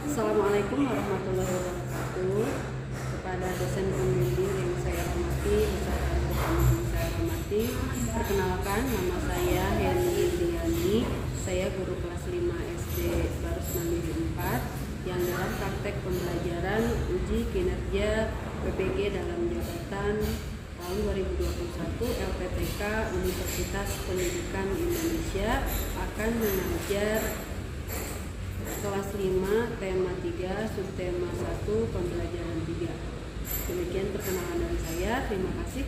Assalamualaikum warahmatullahi wabarakatuh. Kepada dosen pembimbing yang saya hormati beserta teman-teman yang saya hormati, perkenalkan nama saya Heni Indriani. Saya guru kelas 5 SD Barus Mandiri 4 yang dalam praktek pembelajaran uji kinerja PPG dalam jabatan tahun 2021 LPTK Universitas Pendidikan Indonesia akan mengajar kelas 5 tema 3 subtema 1 pembelajaran 3. Demikian perkenalan dari saya. Terima kasih.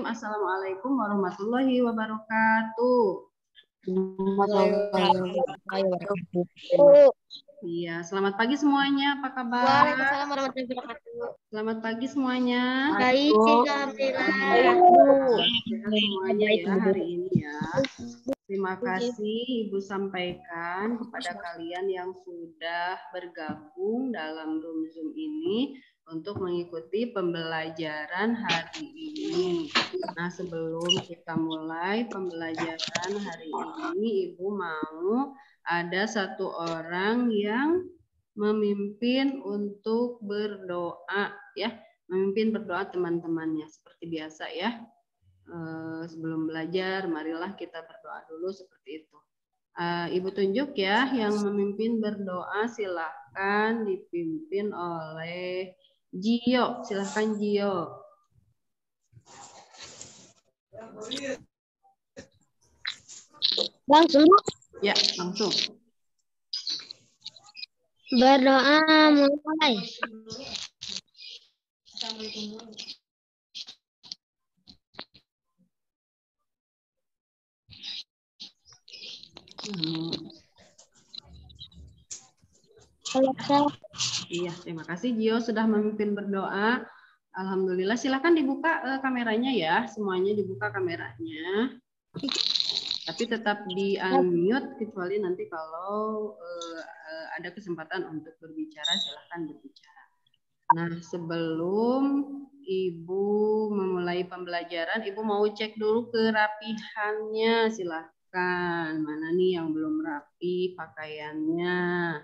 Wassalamualaikum warahmatullahi wabarakatuh. Bismillahirrahmanirrahim. Assalamualaikum warahmatullahi wabarakatuh. Iya, selamat pagi semuanya. Apa kabar? Waalaikumsalam warahmatullahi wabarakatuh. Selamat pagi semuanya. Baik, alhamdulillah. Sehat semuanya ya hari ini ya. Terima kasih Ibu sampaikan kepada kalian yang sudah bergabung dalam room Zoom ini untuk mengikuti pembelajaran hari ini. Nah, sebelum kita mulai pembelajaran hari ini, Ibu mau ada satu orang yang memimpin untuk berdoa ya, memimpin berdoa teman-temannya seperti biasa ya. Sebelum belajar, marilah kita berdoa dulu seperti itu. Ibu tunjuk ya, yang memimpin berdoa silahkan dipimpin oleh Gio. Silahkan Gio. Langsung Ya, langsung. berdoa mulai. Iya, terima kasih Gio sudah memimpin berdoa. Alhamdulillah, silakan dibuka kameranya ya, semuanya dibuka kameranya. Tapi tetap di unmute kecuali nanti kalau ada kesempatan untuk berbicara, silahkan berbicara. Nah, sebelum Ibu memulai pembelajaran, Ibu mau cek dulu kerapihannya, silahkan. Mana nih yang belum rapi pakaiannya?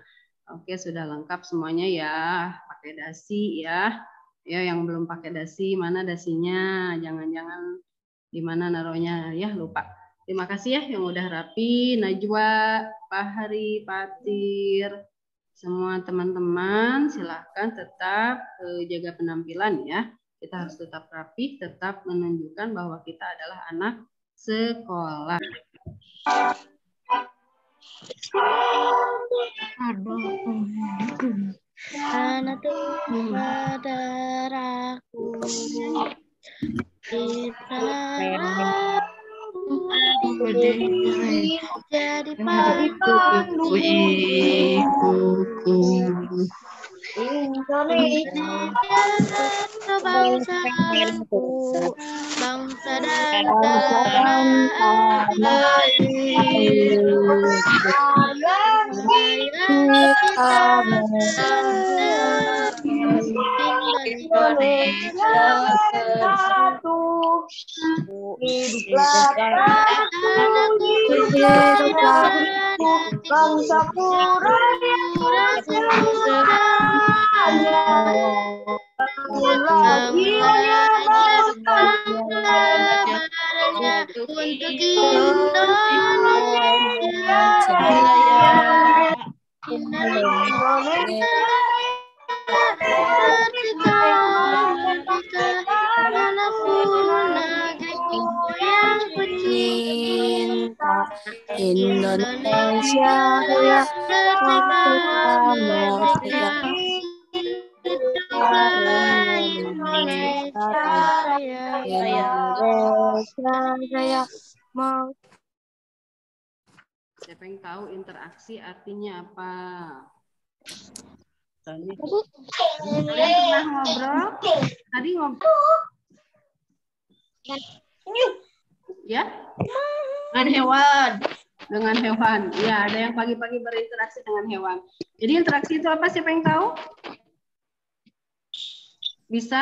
Oke, sudah lengkap semuanya ya. Pakai dasi ya. Ya, yang belum pakai dasi, mana dasinya? Jangan-jangan di mana naruhnya ya, lupa. Terima kasih ya yang udah rapi. Najwa, Pak Hari, Patir, semua teman-teman silahkan tetap jaga penampilan ya. Kita harus tetap rapi, tetap menunjukkan bahwa kita adalah anak sekolah. Karena Tuhan saudaraku jadi pandu Indonesia bangsaku, bangsa dan tanah air. Indonesia bersatu, hiduplah bangsaku raya semuanya. Laginya untuk Indonesia Indonesia merdeka, Indonesia raya. Siapa yang tahu interaksi artinya apa? Kalian pernah ngobrol? Tadi ngobrol? Ya? Dengan hewan. Dengan hewan. Ya, ada yang pagi-pagi berinteraksi dengan hewan. Jadi interaksi itu apa? Siapa yang tahu? Bisa?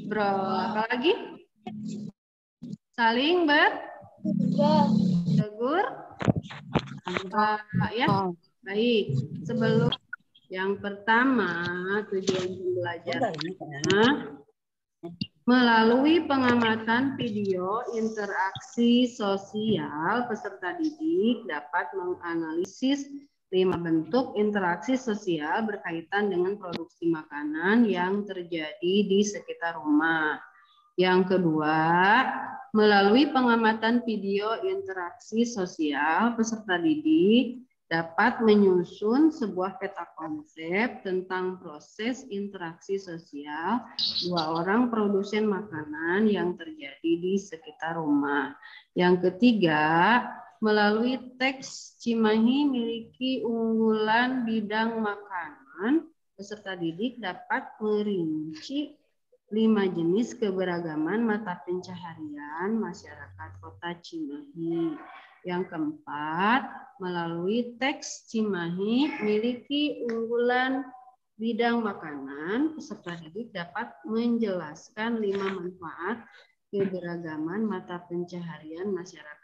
ngobrol. Apa lagi? Saling bertegur sapa ya. Baik. Sebelum yang pertama, tujuan pembelajarannya melalui pengamatan video interaksi sosial, peserta didik dapat menganalisis 5 bentuk interaksi sosial berkaitan dengan produksi makanan yang terjadi di sekitar rumah. Yang kedua, melalui pengamatan video interaksi sosial, peserta didik dapat menyusun sebuah peta konsep tentang proses interaksi sosial 2 orang produsen makanan yang terjadi di sekitar rumah. Yang ketiga, melalui teks Cimahi miliki unggulan bidang makanan, peserta didik dapat merinci 5 jenis keberagaman mata pencaharian masyarakat Kota Cimahi. Yang keempat, melalui teks Cimahi miliki unggulan bidang makanan, peserta didik dapat menjelaskan 5 manfaat keberagaman mata pencaharian masyarakat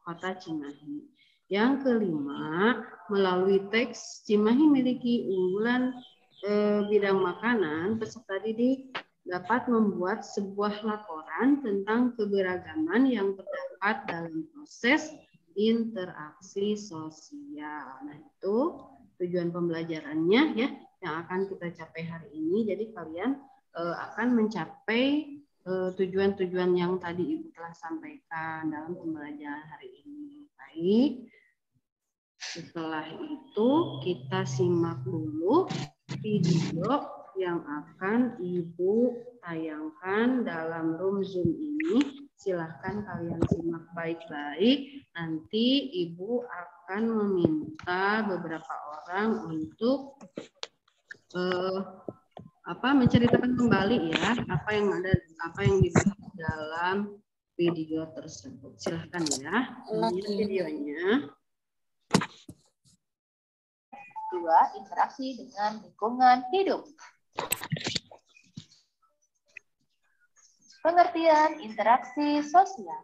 Kota Cimahi. Yang kelima, melalui teks Cimahi miliki unggulan bidang makanan, peserta didik dapat membuat sebuah laporan tentang keberagaman yang terdapat dalam proses interaksi sosial. Nah, itu tujuan pembelajarannya ya yang akan kita capai hari ini. Jadi kalian akan mencapai tujuan-tujuan yang tadi Ibu telah sampaikan dalam pembelajaran hari ini. Baik. Setelah itu kita simak dulu video yang akan Ibu tayangkan dalam room Zoom ini. Silahkan kalian simak baik-baik. Nanti Ibu akan meminta beberapa orang untuk menceritakan kembali ya apa yang dibahas dalam video tersebut. Silahkan ya. Ini videonya. 2. Interaksi dengan lingkungan hidup. Pengertian interaksi sosial.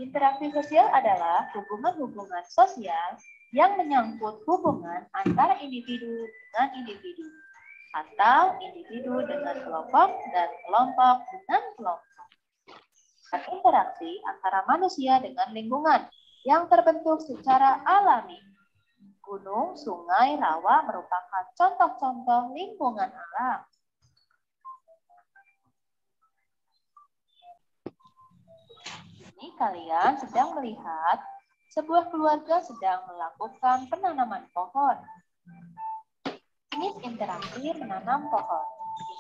Interaksi sosial adalah hubungan-hubungan sosial yang menyangkut hubungan antara individu dengan individu atau individu dengan kelompok dan kelompok dengan kelompok. Interaksi antara manusia dengan lingkungan yang terbentuk secara alami. Gunung, sungai, rawa merupakan contoh-contoh lingkungan alam. Ini kalian sedang melihat sebuah keluarga sedang melakukan penanaman pohon. Jenis interaksi menanam pohon.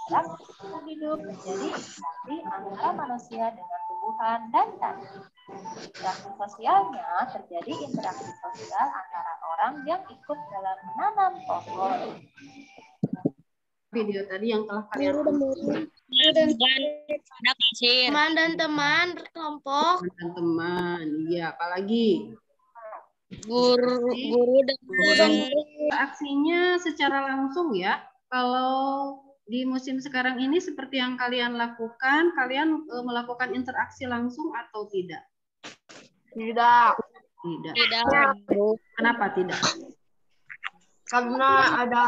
Interaksi hidup menjadi interaksi antara manusia dengan tumbuhan dan tanah. Interaksi sosialnya terjadi interaksi sosial antara orang yang ikut dalam menanam pohon. Video tadi yang telah kalian Teman dan teman berkelompok. dan teman, iya, apalagi Guru dan aksinya secara langsung ya. Kalau di musim sekarang ini seperti yang kalian lakukan, kalian melakukan interaksi langsung atau tidak? Tidak. Tidak. Kenapa tidak? Karena ada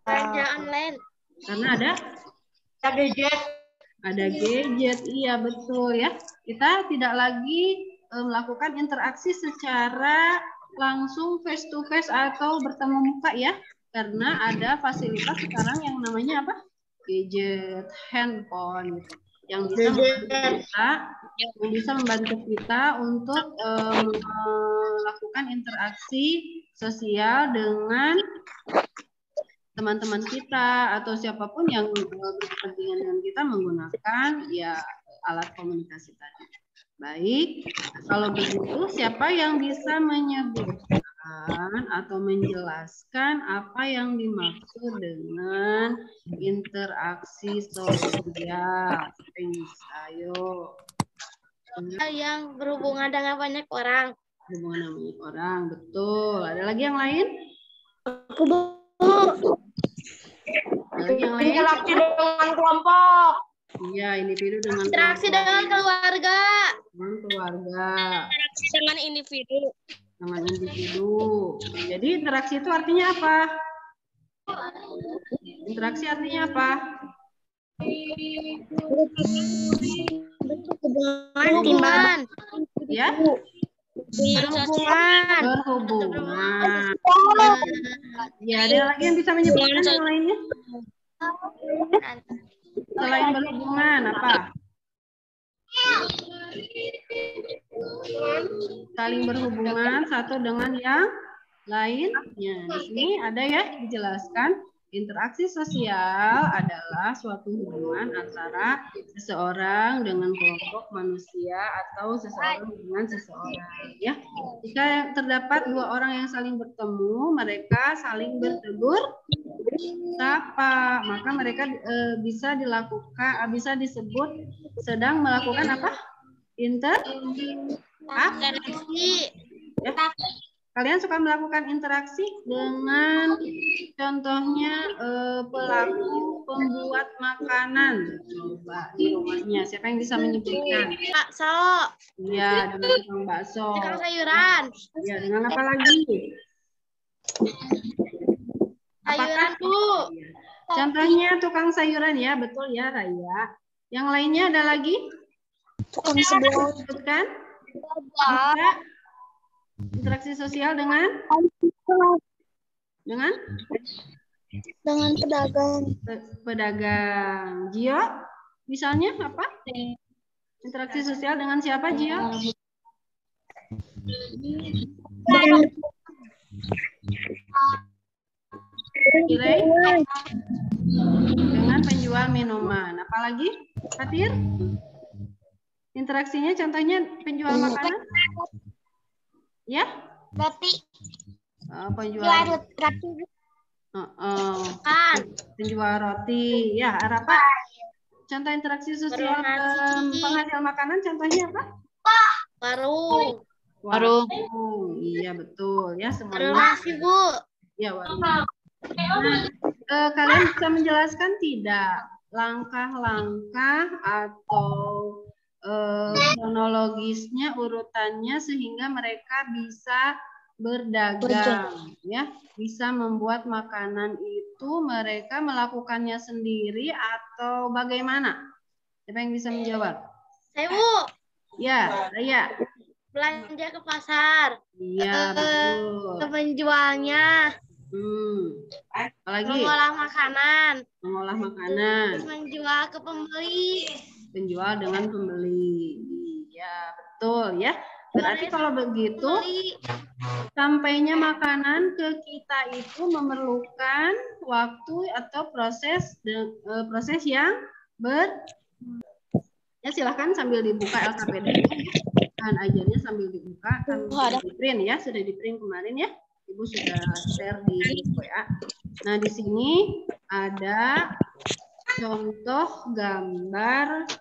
belanja online. Karena ada gadget. Ada gadget, iya betul ya. Kita tidak lagi melakukan interaksi secara langsung face to face atau bertemu muka ya. Karena ada fasilitas sekarang yang namanya apa? Gadget, handphone gitu. Yang bisa membantu kita untuk melakukan interaksi sosial dengan teman-teman kita atau siapapun yang berkepentingan dengan kita menggunakan ya alat komunikasi tadi. Baik, kalau begitu siapa yang bisa menyebutkan atau menjelaskan apa yang dimaksud dengan interaksi sosial? Ayo. Yang berhubungan dengan banyak orang. Hubungan dengan banyak orang, betul. Ada lagi yang lain? Aku Ada lagi yang lain? interaksi dengan kelompok. Iya, individu dengan Interaksi kelompok. dengan keluarga. Dengan keluarga. Interaksi dengan individu. Dengan individu. Jadi interaksi itu artinya apa? Interaksi artinya apa? Hubungan. Ya? Berhubungan. Berhubungan. Ya, ada lagi yang bisa menyebutkan yang lainnya? Selain berhubungan, apa? Saling berhubungan satu dengan yang lainnya. Di sini ada ya dijelaskan. Interaksi sosial adalah suatu hubungan antara seseorang dengan kelompok manusia atau seseorang dengan seseorang. Ya, jika terdapat dua orang yang saling bertemu, mereka saling bertegur sapa, maka mereka bisa disebut sedang melakukan apa? Interaksi. Ya. Kalian suka melakukan interaksi dengan contohnya pelaku pembuat makanan. Coba di rumahnya siapa yang bisa menyebutkan? Bakso. Iya, dengan tukang bakso. Tukang sayuran. Iya, dengan apa lagi? Sayuran, Bu. Contohnya tukang sayuran ya, betul ya Raya. Yang lainnya ada lagi? Tukang sebelah. Sebutkan. Bisa. Interaksi sosial dengan pedagang. Pedagang. Gio, misalnya apa? Interaksi sosial dengan siapa, Gio? Kilei? Dengan penjual minuman. Apalagi? Fatir? Interaksinya contohnya penjual makanan? Ya? Roti. Penjual Roti. Penjual roti. Ya, apa? Contoh interaksi sosial penghasil makanan contohnya apa? Warung. Warung. Iya, betul ya semuanya. Warung nasi, Bu. Ya, warung. Nah, kalian bisa menjelaskan tidak langkah-langkah atau kronologisnya, urutannya sehingga mereka bisa berdagang, ya, bisa membuat makanan itu mereka melakukannya sendiri atau bagaimana? Siapa yang bisa menjawab? Saya, Bu. Ya, Raya. Belanja ke pasar. Iya, betul. Ke penjualnya. Apalagi? Mengolah makanan. Mengolah makanan. Terus menjual ke pembeli. Penjual dengan pembeli. Iya, betul ya. Berarti kalau begitu, sampainya makanan ke kita itu memerlukan waktu atau proses yang ya, silahkan sambil dibuka LKPD-nya ya. Bahan ajarnya sambil dibuka, kan sudah di print ya, sudah di print kemarin ya. Ibu sudah share di WA. Nah, di sini ada contoh gambar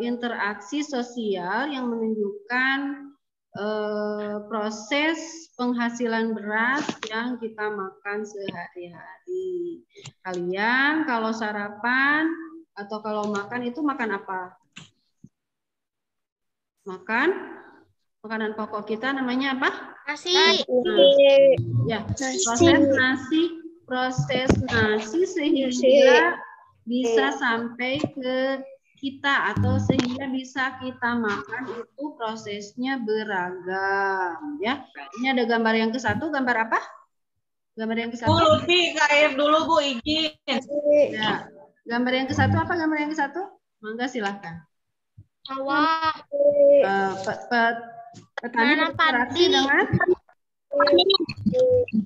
interaksi sosial yang menunjukkan proses penghasilan beras yang kita makan sehari-hari. Kalian kalau sarapan atau kalau makan itu makan apa? Makanan pokok kita namanya apa? Nasi. Ya, proses nasi sehingga bisa sampai ke kita atau sehingga bisa kita makan itu prosesnya beragam ya. Ini ada gambar yang ke-1, gambar apa? Gambar yang ke-1. Bu Lutfi, KF dulu Bu, izin. Ya. Gambar yang ke-1 apa gambar yang ke-1? Mangga silahkan. Sawah.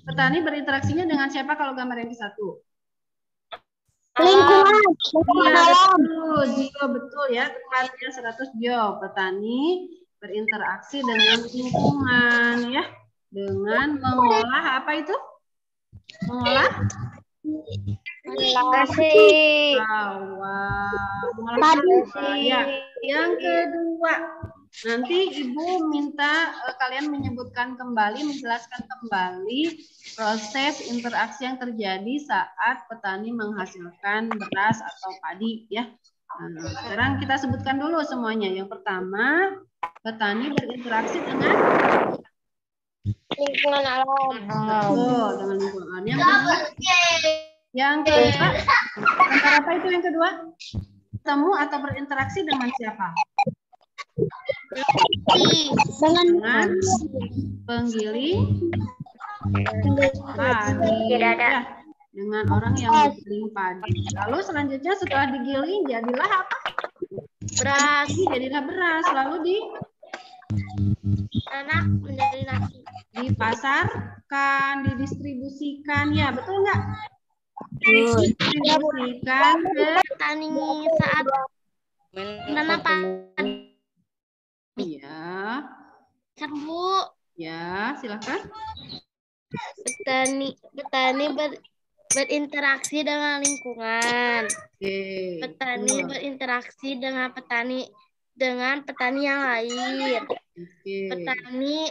Petani berinteraksinya dengan siapa kalau gambar yang ke-1? Lingkungan. Iya, betul. Gio, betul ya. Tepatnya 100 Gio. Petani berinteraksi dengan lingkungan ya. Dengan mengolah apa itu? Mengolah? Ya. Yang kedua, nanti Ibu minta kalian menyebutkan kembali, menjelaskan kembali proses interaksi yang terjadi saat petani menghasilkan beras atau padi ya. Nah, sekarang kita sebutkan dulu semuanya. Yang pertama, petani berinteraksi dengan Lingkungan alam. betul dengan lingkungan. Yang kedua, antara apa itu yang kedua? Bertemu atau berinteraksi dengan siapa? Dengan penggiling padi. Ya, dengan orang yang menggiling padi. Lalu selanjutnya setelah digiling jadilah apa? Beras. Jadilah beras. Lalu Anak menjadi nasi. dipasarkan, didistribusikan. Ya, betul nggak? Didistribusikan ke Petani saat menanam padi. ya. Kan, Bu? Ya, silakan. Petani berinteraksi dengan lingkungan. Oke. Petani berinteraksi dengan petani yang lain. Oke. Petani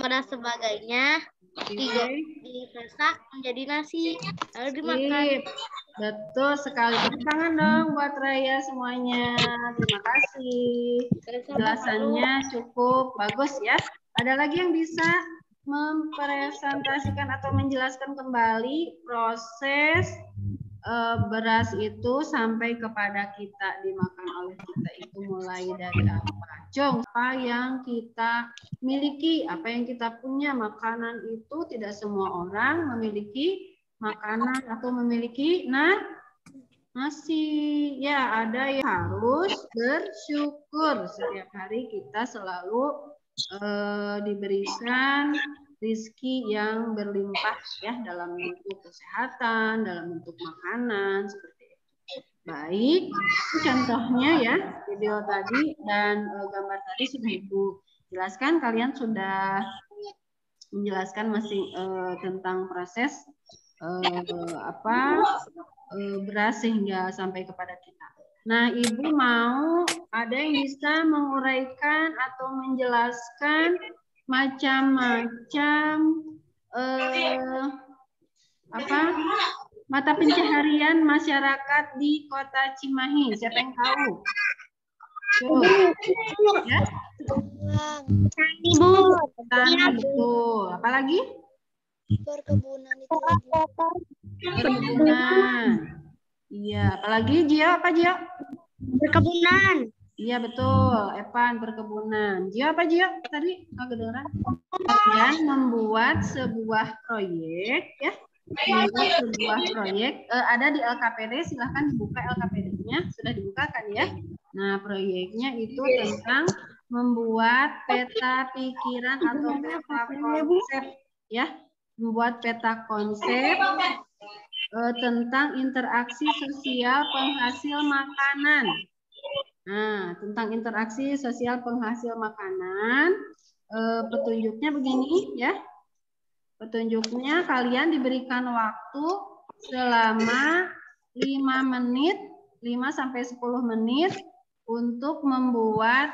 dan sebagainya dimasak menjadi nasi lalu dimakan. Sip. Betul sekali. Tepuk tangan dong buat Raya semuanya. Terima kasih. Penjelasannya cukup bagus ya. Ada lagi yang bisa mempresentasikan atau menjelaskan kembali proses beras itu sampai kepada kita dimakan oleh kita itu mulai dari apa? Jong, apa yang kita miliki, apa yang kita punya. Makanan itu tidak semua orang memiliki makanan atau memiliki nasi. Ya, ada yang harus bersyukur. Setiap hari kita selalu diberikan rizki yang berlimpah ya dalam bentuk kesehatan, dalam bentuk makanan seperti itu. Baik, contohnya ya video tadi dan gambar tadi sudah Ibu jelaskan. Kalian sudah menjelaskan masing tentang proses beras sehingga sampai kepada kita. Nah, Ibu mau ada yang bisa menguraikan atau menjelaskan macam-macam mata pencaharian masyarakat di Kota Cimahi. Siapa yang tahu? Ya? Ibu. Tani, betul. Apalagi? Perkebunan itu. Perkebunan. Iya, apalagi Gio? Apa Gio? Perkebunan. Iya betul, Evan perkebunan. Gio apa Gio? Tadi nggak kedengeran. Kalian membuat sebuah proyek ya. Membuat sebuah proyek ada di LKPD, silahkan dibuka LKPD-nya. Sudah dibuka kan ya? Nah, proyeknya itu tentang membuat peta pikiran atau peta konsep ya. Membuat peta konsep tentang interaksi sosial penghasil makanan. Nah, tentang interaksi sosial penghasil makanan, petunjuknya begini ya. Petunjuknya kalian diberikan waktu selama 5 menit, 5-10 menit untuk membuat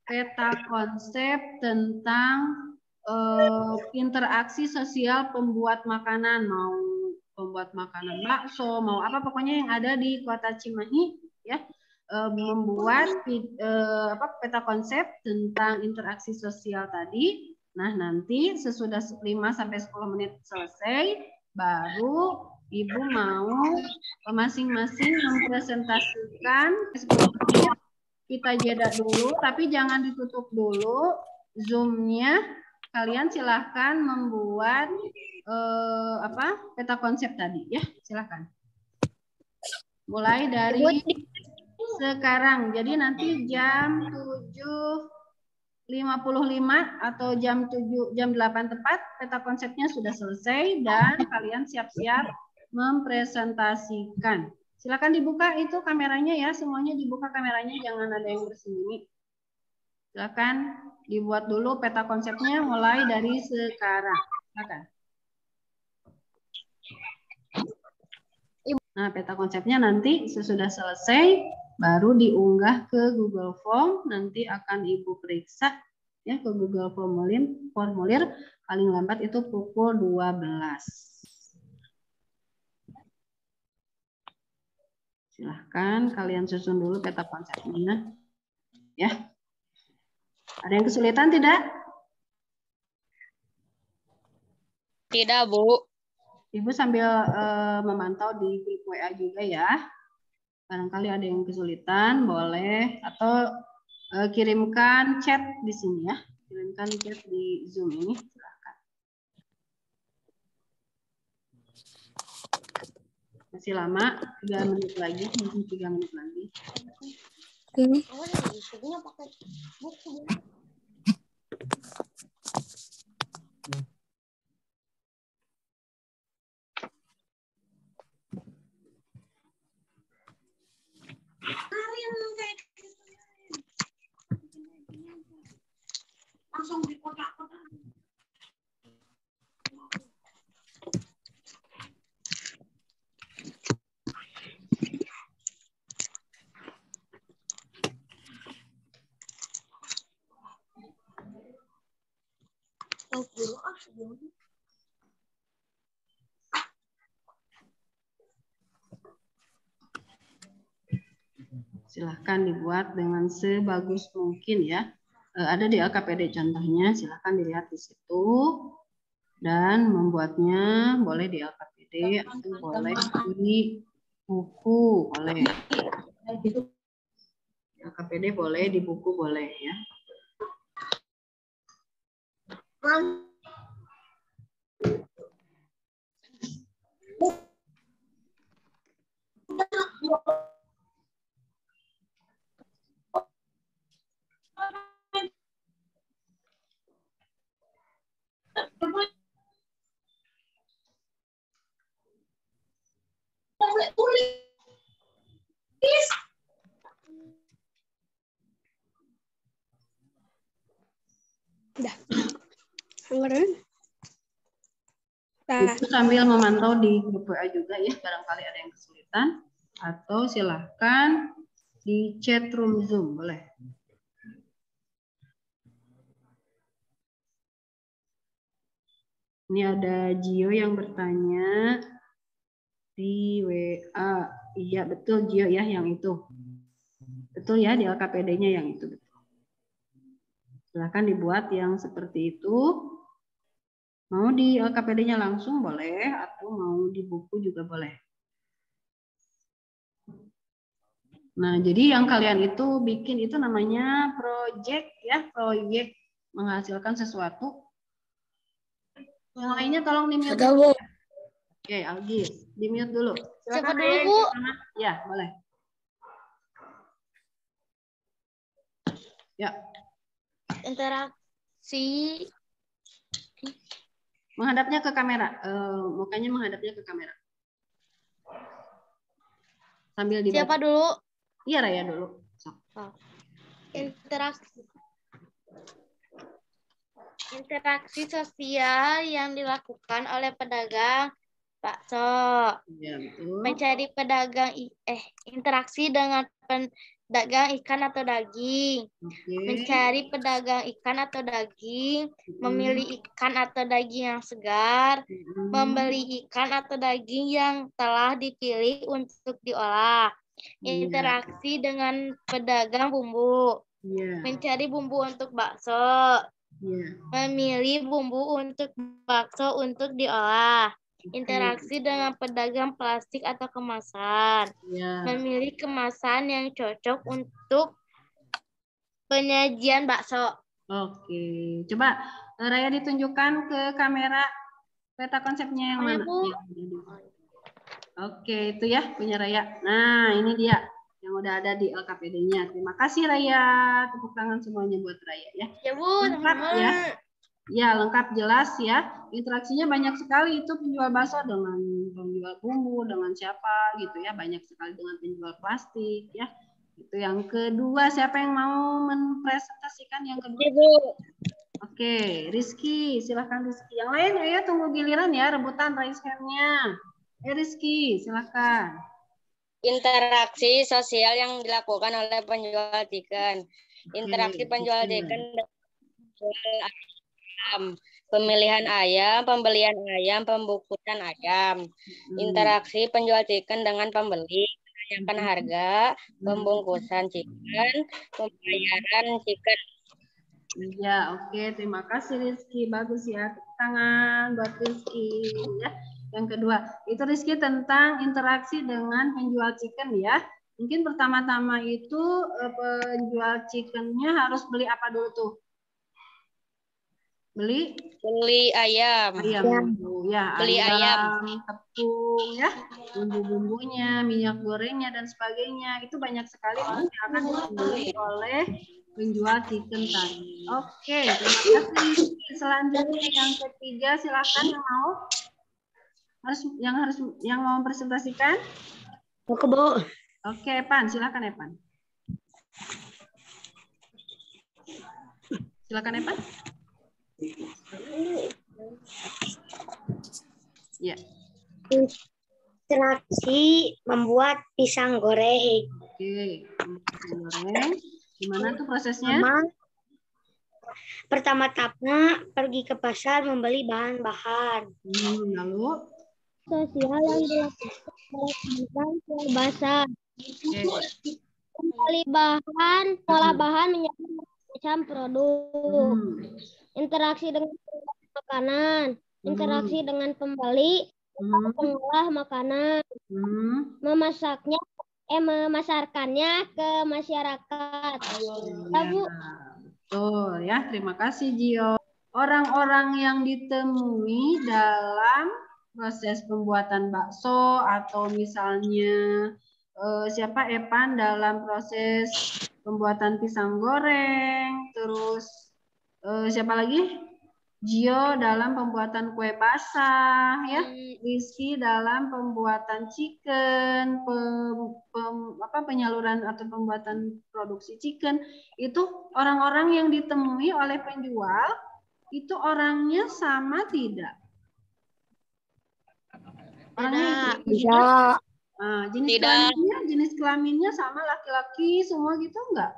peta konsep tentang interaksi sosial pembuat makanan, mau pembuat makanan bakso, mau apa pokoknya yang ada di Kota Cimahi ya. Membuat peta konsep tentang interaksi sosial tadi. Nah, nanti sesudah 5-10 menit selesai, baru Ibu mau masing-masing mempresentasikan 10 menit. Kita jeda dulu, tapi jangan ditutup dulu Zoom-nya. Kalian silahkan membuat peta konsep tadi ya, silahkan. Mulai dari sekarang, jadi nanti jam 7.55 atau jam 8 tepat peta konsepnya sudah selesai dan kalian siap-siap mempresentasikan. Silakan dibuka itu kameranya ya, semuanya dibuka kameranya, jangan ada yang bersembunyi. Silakan dibuat dulu peta konsepnya mulai dari sekarang. Silakan. Nah, peta konsepnya nanti sesudah selesai baru diunggah ke Google Form, nanti akan Ibu periksa ya ke Google formulir paling lambat itu pukul 12. Silahkan kalian susun dulu peta konsepnya. Ya. Ada yang kesulitan tidak? Tidak, Bu. Ibu sambil memantau di grup WA juga ya. Barangkali ada yang kesulitan, boleh. Atau kirimkan chat di sini ya. Kirimkan chat di Zoom ini. Silahkan. Masih lama, 3 menit lagi. Masih 3 menit lagi. Langsung di kotak-kotak. Silahkan dibuat dengan sebagus mungkin ya. Ada di LKPD contohnya, silahkan dilihat di situ. Dan membuatnya boleh di LKPD atau boleh di buku, boleh. LKPD boleh, di buku boleh ya. Itu sambil memantau di grup WA juga ya, barangkali ada yang kesulitan. Atau silahkan di chat room Zoom, boleh. Ini ada Gio yang bertanya di WA. Iya betul Gio ya yang itu. Betul ya di LKPD-nya yang itu. Silahkan dibuat yang seperti itu. Mau di LKPD-nya langsung boleh atau mau di buku juga boleh. Nah, jadi yang kalian itu bikin itu namanya project ya, project menghasilkan sesuatu. Yang lainnya tolong di-mute dulu. Oke, Algis, di-mute dulu. Siapa Silakan dulu, Raya, Bu? Ya, boleh. Ya. Interaksi. Menghadapnya ke kamera, mukanya menghadapnya ke kamera. Sambil dibaca. Siapa dulu? Iya, Raya dulu. Interaksi sosial yang dilakukan oleh pedagang bakso. Iya, betul. Mencari interaksi dengan pedagang ikan atau daging. Oke. Mencari pedagang ikan atau daging, memilih ikan atau daging yang segar, membeli ikan atau daging yang telah dipilih untuk diolah. Interaksi dengan pedagang bumbu. Mencari bumbu untuk bakso. Memilih bumbu untuk bakso untuk diolah. Interaksi dengan pedagang plastik atau kemasan. Memilih kemasan yang cocok untuk penyajian bakso. Oke, coba Raya ditunjukkan ke kamera peta konsepnya yang mana? Bu. Oke, itu ya punya Raya. Nah, ini dia yang udah ada di LKPD-nya. Terima kasih Raya. Tepuk tangan semuanya buat Raya ya. Ya Bu, lengkap ya. Ya, lengkap jelas ya. Interaksinya banyak sekali itu penjual bakso dengan penjual bumbu, dengan siapa gitu ya. Banyak sekali dengan penjual plastik ya. Itu yang kedua, siapa yang mau mempresentasikan yang kedua? Ibu. Oke, Rizky, silahkan Rizky. Yang lain ya tunggu giliran ya, rebutan raise hand-nya. Rizky, silahkan. Interaksi sosial yang dilakukan oleh penjual chicken. Interaksi penjual chicken penjual ayam, pemilihan ayam, pembelian ayam, pembukuan ayam. Interaksi penjual chicken dengan pembeli, menanyakan harga, pembungkusan chicken, pembayaran chicken. Iya, oke. Terima kasih Rizky. Bagus ya. Tepuk tangan buat Rizky. Ya. Yang kedua, itu Rizky tentang interaksi dengan penjual chicken ya. Mungkin pertama-tama itu penjual chickennya harus beli apa dulu tuh? Beli ayam. Ya, Beli ayam, tepung ya, bumbu-bumbunya, minyak gorengnya dan sebagainya. Itu banyak sekali yang akan dibeli oleh penjual chicken tadi. Oke, terima kasih. Selanjutnya yang ketiga, silakan yang mau yang mau presentasikan. Oke, Bu. Oke, Epan, silakan Epan. Silakan Epan. Ya. Interaksi membuat pisang goreng. Oke, pisang goreng. Gimana tuh prosesnya? Pertama-tama pergi ke pasar membeli bahan-bahan. Lalu? Sosial yang dilakukan basah. Membeli bahan, olah bahan menjadi macam produk. Interaksi dengan makanan, interaksi dengan pembeli, pengolah makanan, memasarkannya ke masyarakat. Ya, Bu. Betul ya, terima kasih Gio. Orang-orang yang ditemui dalam proses pembuatan bakso atau misalnya siapa Epan dalam proses pembuatan pisang goreng, terus siapa lagi? Gio dalam pembuatan kue basah, ya. Rizky dalam pembuatan chicken, penyaluran atau pembuatan produksi chicken. Itu orang-orang yang ditemui oleh penjual, itu orangnya sama tidak? Orangnya tidak. Nah, Tidak. jenis kelaminnya sama laki-laki semua gitu enggak?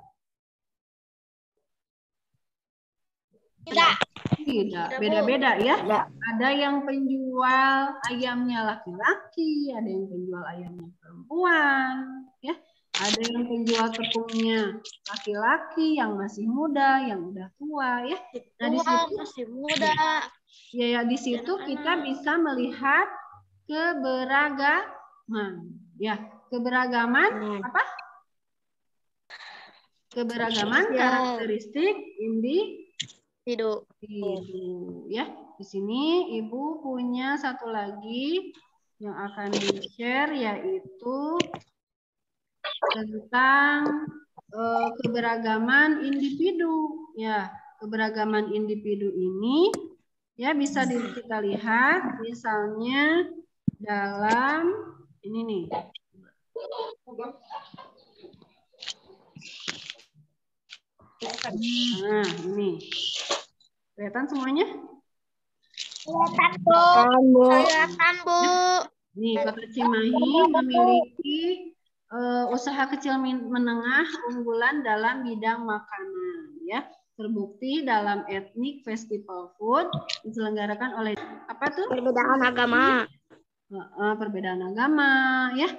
Tidak. Tidak, beda-beda ya. Ada yang penjual ayamnya laki-laki, ada yang penjual ayamnya perempuan, ya. Ada yang penjual tepungnya laki-laki yang masih muda, yang udah tua, ya. Nah, di situ masih muda. Ya, di situ kita bisa melihat keberagaman, ya. Keberagaman apa? Keberagaman karakteristik individu ya. Di sini Ibu punya satu lagi yang akan di-share yaitu tentang keberagaman individu ya. Keberagaman individu ini ya bisa kita lihat misalnya dalam ini nih. Nah, ini. Kelihatan semuanya? Kelihatan, Bu. Kelihatan, Bu. Nih, Kota Cimahi memiliki usaha kecil menengah unggulan dalam bidang makanan, ya. Terbukti dalam Ethnic Festival Food diselenggarakan oleh apa tuh? Perbedaan agama. Perbedaan agama, ya.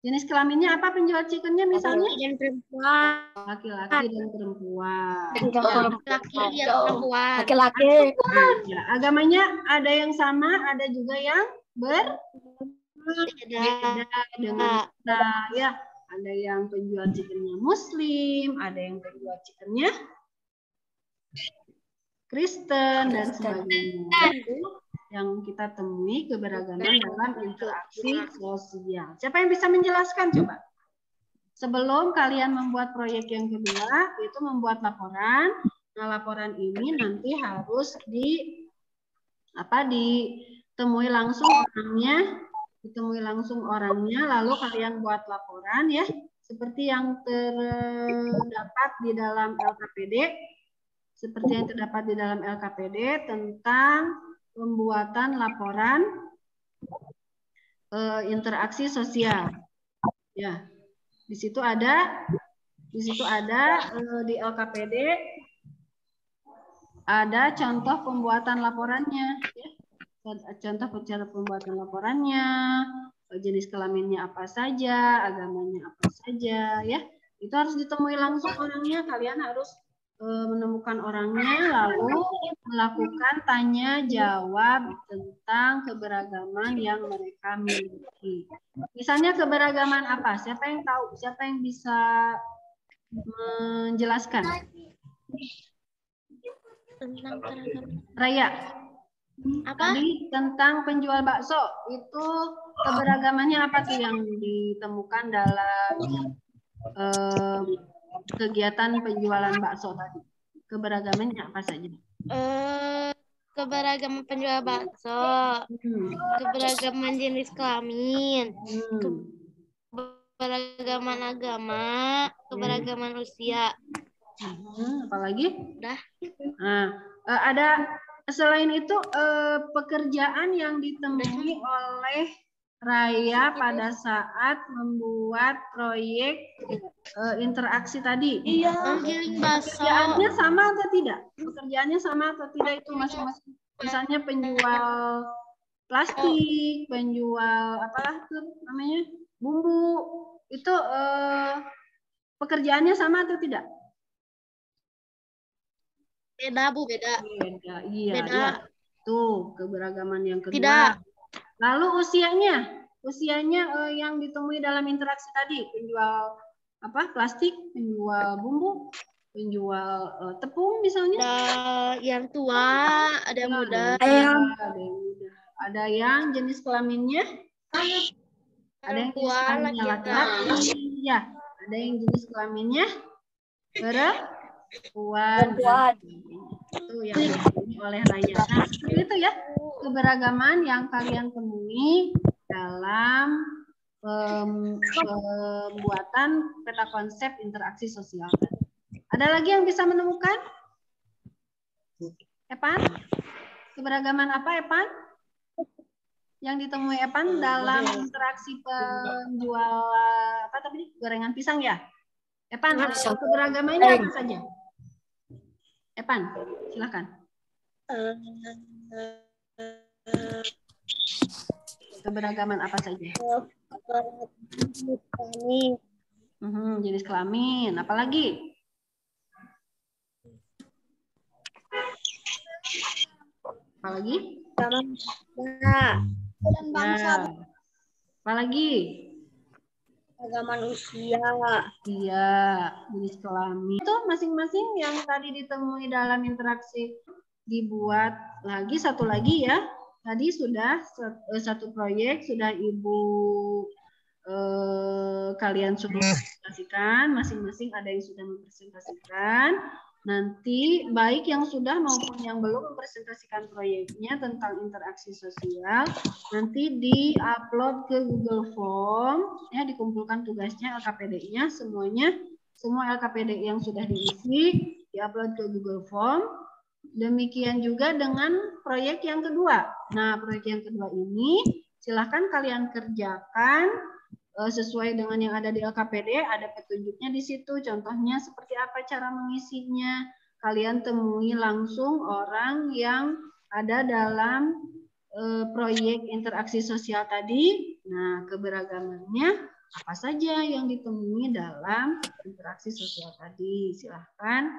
Jenis kelaminnya apa penjual chickennya misalnya? Laki-laki dan perempuan. Laki-laki dan perempuan. Laki-laki dan perempuan. Laki-laki. Ya, agamanya ada yang sama, ada juga yang berbeda dengan kita, ya. Ada yang penjual chickennya Muslim, ada yang penjual chickennya Kristen dan sebagainya. Itu yang kita temui keberagaman dalam interaksi sosial. Siapa yang bisa menjelaskan coba? Sebelum kalian membuat proyek yang kedua, itu membuat laporan. Nah, laporan ini nanti harus ditemui langsung orangnya, lalu kalian buat laporan ya, seperti yang terdapat di dalam LKPD, tentang pembuatan laporan interaksi sosial. Ya, di situ ada di LKPD ada contoh pembuatan laporannya. Ya. Contoh cara pembuatan laporannya, jenis kelaminnya apa saja, agamanya apa saja, ya. Itu harus ditemui langsung orangnya. Kalian harus menemukan orangnya, lalu melakukan tanya jawab tentang keberagaman yang mereka miliki. Misalnya keberagaman apa? Siapa yang tahu? Siapa yang bisa menjelaskan? Tentang keragaman. Raya. Apa? Tadi tentang penjual bakso, itu keberagamannya apa tuh yang ditemukan dalam kegiatan penjualan bakso tadi? Keberagamannya apa saja? Keberagaman penjual bakso, keberagaman jenis kelamin, keberagaman agama, keberagaman usia. Apalagi? Udah. Nah, ada selain itu pekerjaan yang ditemui oleh Raya pada saat membuat proyek interaksi tadi. Iya. Menggiling bakso. Pekerjaannya sama atau tidak? Pekerjaannya sama atau tidak itu masing-masing? Misalnya penjual plastik, penjual apalah itu namanya bumbu, itu pekerjaannya sama atau tidak? Beda, Bu, beda. Beda, iya. Beda. Iya. Tuh, keberagaman yang kedua. Tidak. Lalu usianya yang ditemui dalam interaksi tadi, penjual apa? Plastik, penjual bumbu, penjual tepung misalnya. Ada yang tua, ada yang muda. Ada yang jenis kelaminnya. Ada yang jenis kelaminnya laki-laki. Ya, ada yang jenis kelaminnya perempuan. Itu yang ditemui oleh Raya. Nah, seperti itu ya keberagaman yang kalian temui dalam pembuatan peta konsep interaksi sosial. Ada lagi yang bisa menemukan? Epan? Keberagaman apa, Epan? Yang ditemui Epan dalam interaksi penjual apa tadi? Gorengan pisang ya? Epan, keberagamannya apa saja? Epan, silakan. Keberagaman apa saja? Jenis kelamin. Apalagi? Apalagi? Ya. Apalagi? Keberagaman usia. Iya, jenis kelamin. Itu masing-masing yang tadi ditemui dalam interaksi dibuat lagi satu lagi ya. Tadi sudah satu proyek sudah Ibu kalian sudah presentasikan, masing-masing ada yang sudah mempresentasikan. Nanti baik yang sudah maupun yang belum mempresentasikan proyeknya tentang interaksi sosial, nanti di-upload ke Google Form, ya dikumpulkan tugasnya LKPD-nya semuanya, semua LKPD yang sudah diisi di-upload ke Google Form. Demikian juga dengan proyek yang kedua. Nah, proyek yang kedua ini silahkan kalian kerjakan sesuai dengan yang ada di LKPD, ada petunjuknya di situ. Contohnya seperti apa cara mengisinya. Kalian temui langsung orang yang ada dalam proyek interaksi sosial tadi. Nah, keberagamannya apa saja yang ditemui dalam interaksi sosial tadi. Silahkan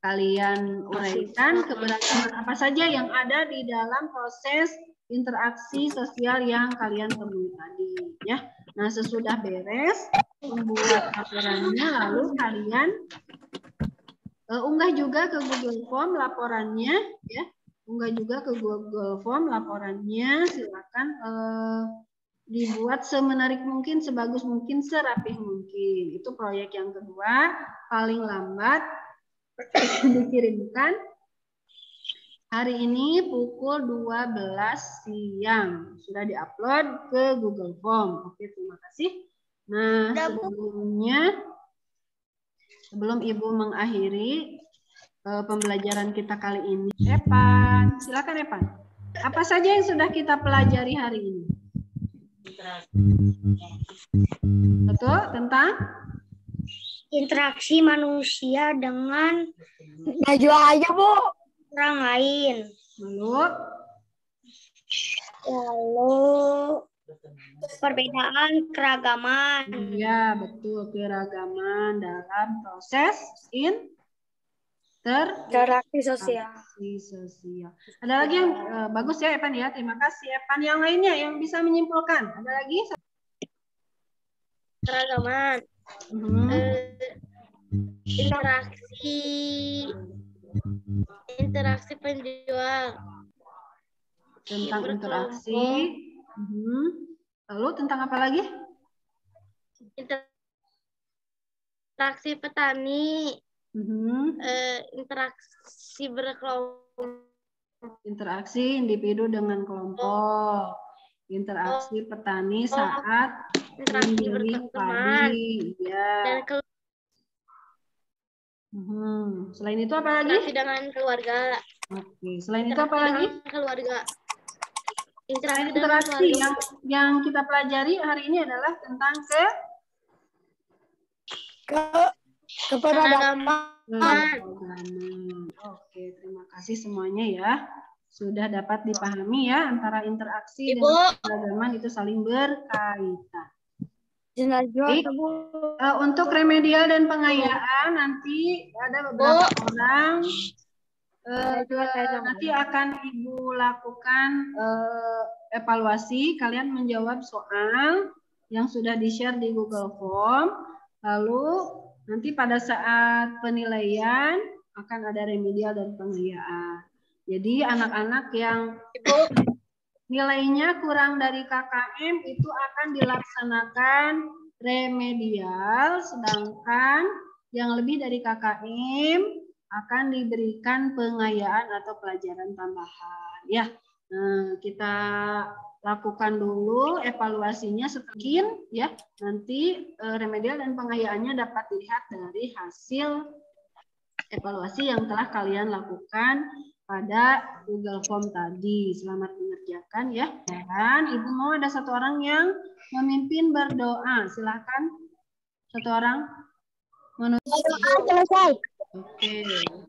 kalian uraikan keberagaman apa saja yang ada di dalam proses interaksi sosial yang kalian temui tadi ya. Nah, sesudah beres membuat laporannya, lalu kalian unggah juga ke Google Form laporannya ya. Unggah juga ke Google Form laporannya, silakan dibuat semenarik mungkin, sebagus mungkin, serapih mungkin. Itu proyek yang kedua, paling lambat dikirimkan hari ini pukul 12 siang. Sudah diupload ke Google Form. Oke, terima kasih. Nah, sebelum Ibu mengakhiri pembelajaran kita kali ini, Epan, silakan Epan. Apa saja yang sudah kita pelajari hari ini? Betul, tentang Interaksi manusia dengan Maju aja, Bu. orang lain. lalu Perbedaan keragaman. Iya, betul. Keragaman dalam proses Interaksi sosial. sosial. Ada lagi yang bagus ya, Evan ya. Terima kasih, Evan. Yang lainnya yang bisa menyimpulkan. Ada lagi? Keragaman. Interaksi penjual. Tentang interaksi. Lalu tentang apa lagi? Interaksi petani. Interaksi individu dengan kelompok, interaksi petani saat memilih padi, ya. Selain itu apa lagi? Interaksi dengan keluarga. Oke, selain itu apa lagi? Keluarga. Selain interaksi yang kita pelajari hari ini adalah tentang Keberagaman. Oke, terima kasih semuanya ya. Sudah dapat dipahami ya antara interaksi Ibu. dan keberagaman itu saling berkaitan. Baik, untuk remedial dan pengayaan nanti ada beberapa orang nanti akan Ibu lakukan evaluasi. Kalian menjawab soal yang sudah di-share di Google Form. Lalu nanti pada saat penilaian akan ada remedial dan pengayaan. Jadi anak-anak yang nilainya kurang dari KKM itu akan dilaksanakan remedial, sedangkan yang lebih dari KKM akan diberikan pengayaan atau pelajaran tambahan. Ya, kita lakukan dulu evaluasinya setelah ya. Nanti remedial dan pengayaannya dapat dilihat dari hasil evaluasi yang telah kalian lakukan pada Google Form tadi. Selamat mengerjakan ya. Dan Ibu mau ada satu orang yang memimpin berdoa. Silakan. Satu orang. Selesai. Oke,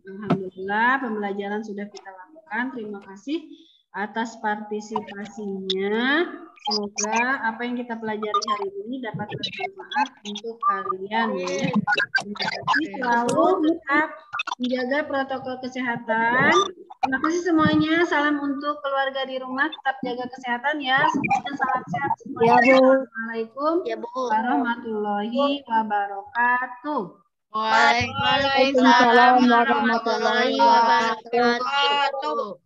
alhamdulillah pembelajaran sudah kita lakukan. Terima kasih atas partisipasinya. Semoga apa yang kita pelajari hari ini dapat bermanfaat untuk kalian ya. Terima kasih, selalu tetap menjaga protokol kesehatan. Terima kasih semuanya. Salam untuk keluarga di rumah, tetap jaga kesehatan ya. Semoga salam sehat semuanya. Assalamualaikum warahmatullahi wabarakatuh. Waalaikumsalam warahmatullahi wabarakatuh.